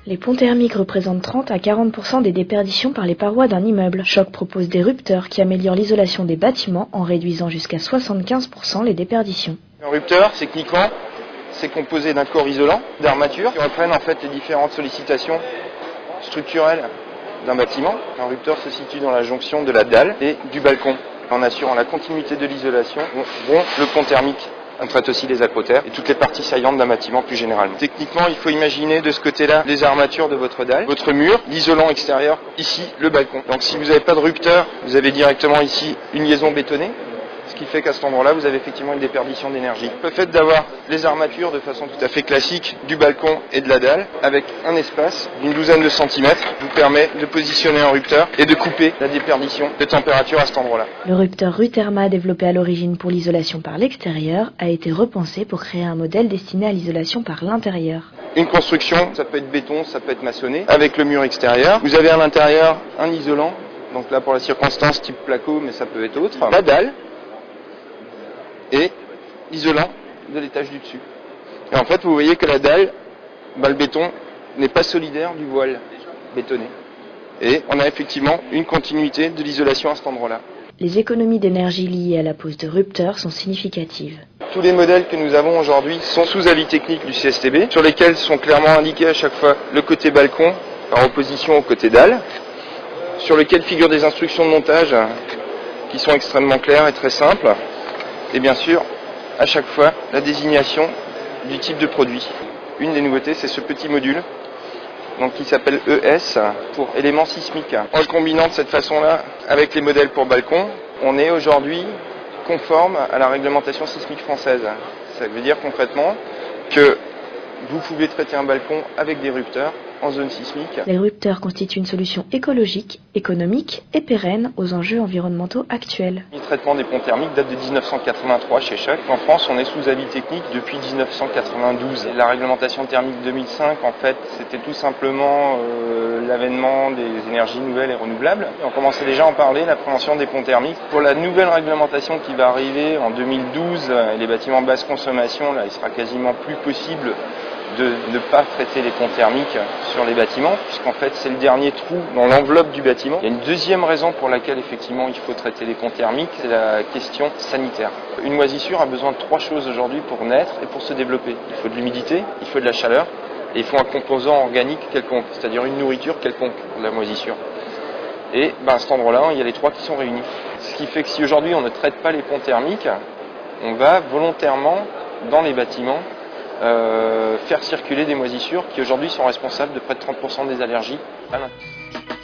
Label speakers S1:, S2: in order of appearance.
S1: Les ponts thermiques représentent 30 à 40% des déperditions par les parois d'un immeuble. Choc propose des rupteurs qui améliorent l'isolation des bâtiments en réduisant jusqu'à 75% les déperditions.
S2: Un rupteur, techniquement, c'est composé d'un corps isolant, d'armature, qui reprennent en fait les différentes sollicitations structurelles d'un bâtiment. Un rupteur se situe dans la jonction de la dalle et du balcon. En assurant la continuité de l'isolation, le pont thermique. On traite aussi les acrotères et toutes les parties saillantes d'un bâtiment plus généralement. Techniquement, il faut imaginer de ce côté-là les armatures de votre dalle, votre mur, l'isolant extérieur, ici le balcon. Donc si vous n'avez pas de rupteur, vous avez directement ici une liaison bétonnée, ce qui fait qu'à cet endroit-là, vous avez effectivement une déperdition d'énergie. Le fait d'avoir les armatures de façon tout à fait classique du balcon et de la dalle, avec un espace d'une douzaine de centimètres, vous permet de positionner un rupteur et de couper la déperdition de température à cet endroit-là.
S1: Le rupteur Ruterma, développé à l'origine pour l'isolation par l'extérieur, a été repensé pour créer un modèle destiné à l'isolation par l'intérieur.
S2: Une construction, ça peut être béton, ça peut être maçonné, avec le mur extérieur. Vous avez à l'intérieur un isolant, donc là pour la circonstance type placo, mais ça peut être autre. La dalle et l'isolant de l'étage du dessus. Et en fait, vous voyez que la dalle, le béton n'est pas solidaire du voile bétonné. Et on a effectivement une continuité de l'isolation à cet endroit-là.
S1: Les économies d'énergie liées à la pose de rupteurs sont significatives.
S2: Tous les modèles que nous avons aujourd'hui sont sous avis technique du CSTB, sur lesquels sont clairement indiqués à chaque fois le côté balcon par opposition au côté dalle, sur lesquels figurent des instructions de montage qui sont extrêmement claires et très simples. Et bien sûr, à chaque fois, la désignation du type de produit. Une des nouveautés, c'est ce petit module donc, qui s'appelle ES pour éléments sismiques. En le combinant de cette façon-là avec les modèles pour balcon, on est aujourd'hui conforme à la réglementation sismique française. Ça veut dire concrètement que vous pouvez traiter un balcon avec des rupteurs en zone sismique.
S1: Les rupteurs constituent une solution écologique, économique et pérenne aux enjeux environnementaux actuels.
S2: Le traitement des ponts thermiques date de 1983 chez Choc. En France, on est sous avis technique depuis 1992. La réglementation thermique 2005, en fait, c'était tout simplement l'avènement des énergies nouvelles et renouvelables. Et on commençait déjà à en parler, la prévention des ponts thermiques. Pour la nouvelle réglementation qui va arriver en 2012, les bâtiments basse consommation, là, il sera quasiment plus possible de ne pas traiter les ponts thermiques sur les bâtiments, puisqu'en fait c'est le dernier trou dans l'enveloppe du bâtiment. Il y a une deuxième raison pour laquelle effectivement il faut traiter les ponts thermiques, c'est la question sanitaire. Une moisissure a besoin de trois choses aujourd'hui pour naître et pour se développer. Il faut de l'humidité, il faut de la chaleur, et il faut un composant organique quelconque, c'est-à-dire une nourriture quelconque pour la moisissure. Et à cet endroit-là, il y a les trois qui sont réunis. Ce qui fait que si aujourd'hui on ne traite pas les ponts thermiques, on va volontairement dans les bâtiments faire circuler des moisissures qui aujourd'hui sont responsables de près de 30% des allergies à l'intérieur.